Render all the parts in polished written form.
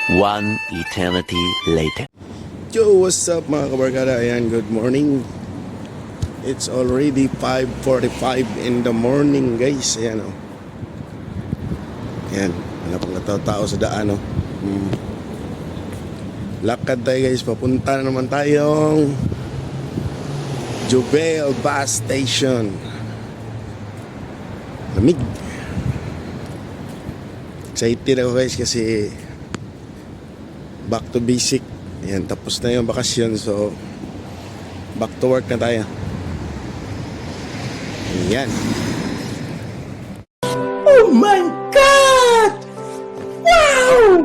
One eternity later. Yo, what's up mga kabarkada? Ayan, good morning. It's already 5:45 in the morning, guys. Ayan, oh. Ayan, wala pang katao-tao sa daan, oh. Lakad tayo, guys. Papunta na naman tayong Jubel Bus Station. Lamig. Excited ako, guys, kasi back to basic. Ayan, tapos na yung bakasyon, so back to work na tayo. Ayan. Oh my God! Wow!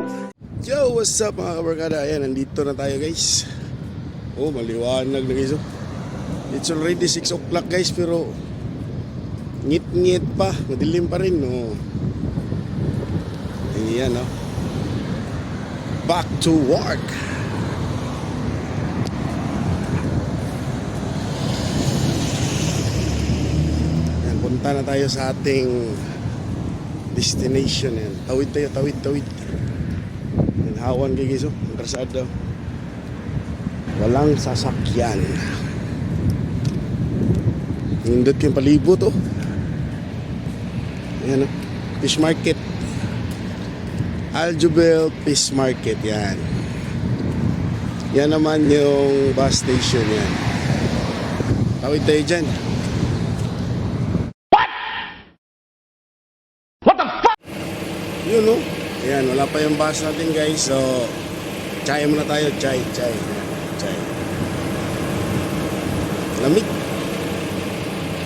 Yo, what's up mga kabarkada? Ayan, nandito na tayo, guys. Oh, maliwanag na, guys, oh. It's already 6 o'clock, guys, pero ngit-ngit pa, madilim pa rin, oh. Ayan, oh. Back to work. Yan, punta na tayo sa ating destination. Yan. Tawid tayo, tawid. Yan, hawan kay Giso, ang krasada. Walang sasakyan. Nindot yung palibot, oh. Yan, oh. Fish market. Aljubel Fish Market, yan. Yan naman yung bus station, yan. Tawid tayo dyan. What the fuck? Yun, no? Ayan, wala pa yung bus natin, guys. So, chai muna tayo. Chai. Lamig.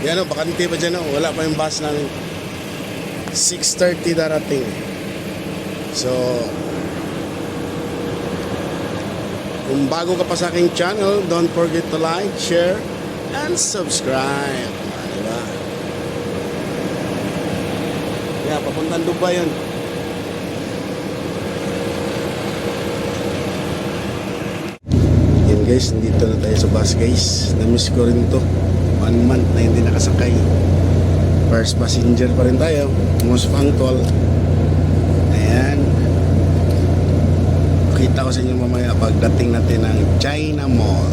Yan, no? Bakante pa dyan, no? Wala pa yung bus namin. 6:30 darating. So, kung bago ka pa sa aking channel, don't forget to like, share, and subscribe. Diba? Yeah, papuntang Dubai yun. Yan guys, nandito na tayo sa bus, guys. Namiss ko rin to. 1 month na hindi nakasakay. First passenger pa rin tayo. Most punctual. Ayan. Kita ko sa inyo mamaya pagdating natin ng China Mall.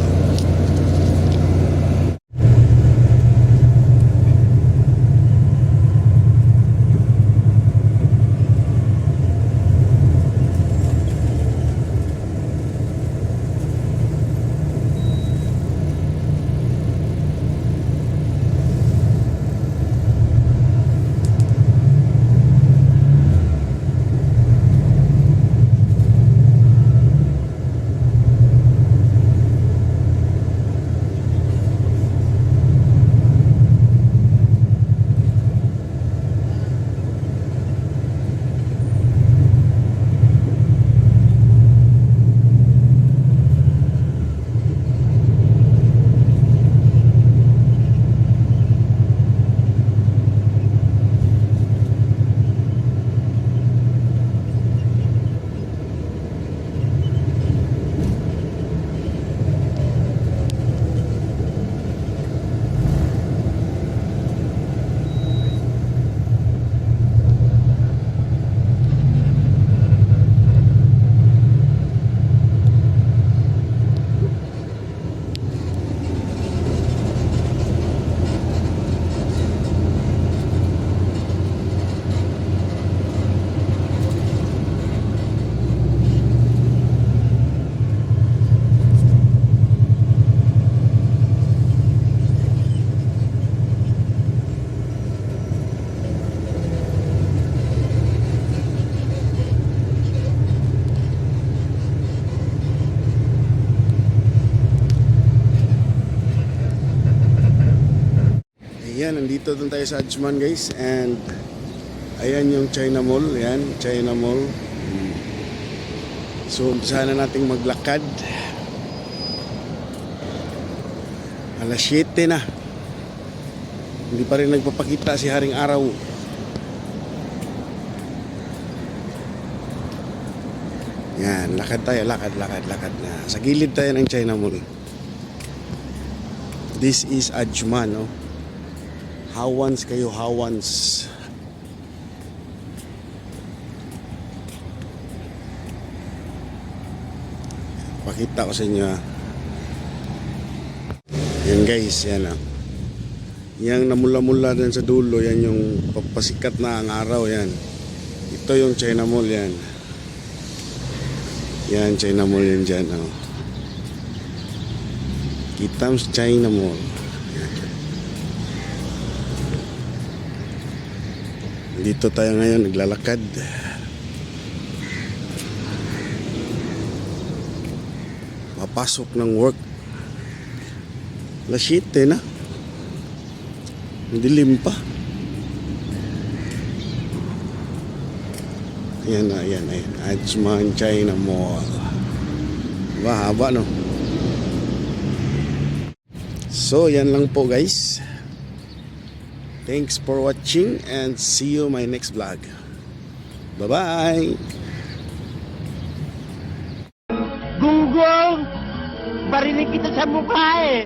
Ayan, nandito dun tayo sa Ajman, guys. And ayan yung China Mall. Ayan, China Mall. So, umpisahan na nating maglakad. Alas 7 na. Hindi pa rin nagpapakita si Haring Araw. Ayan, lakad tayo, lakad na. Sa gilid tayo ng China Mall. This is Ajman, no? Hawans kayo, hawans. Pakita ko sa inyo ha. Yan guys, yan ha. Yang namula-mula din sa dulo, yan yung papasikat na ang araw yan. Ito yung China Mall yan. Yan, China Mall yan dyan. Oh. Kita mo sa China Mall. Yan. Dito tayo ngayon, naglalakad. Papasok ng work. Alas 7 na. Dilim pa. Ayan na, ayan, ayan. Ajman China Mall. Haba, no? So, yan lang po guys. Thanks for watching and see you my next vlog. Bye-bye! Gunggong! Barinig kita sa mukha eh!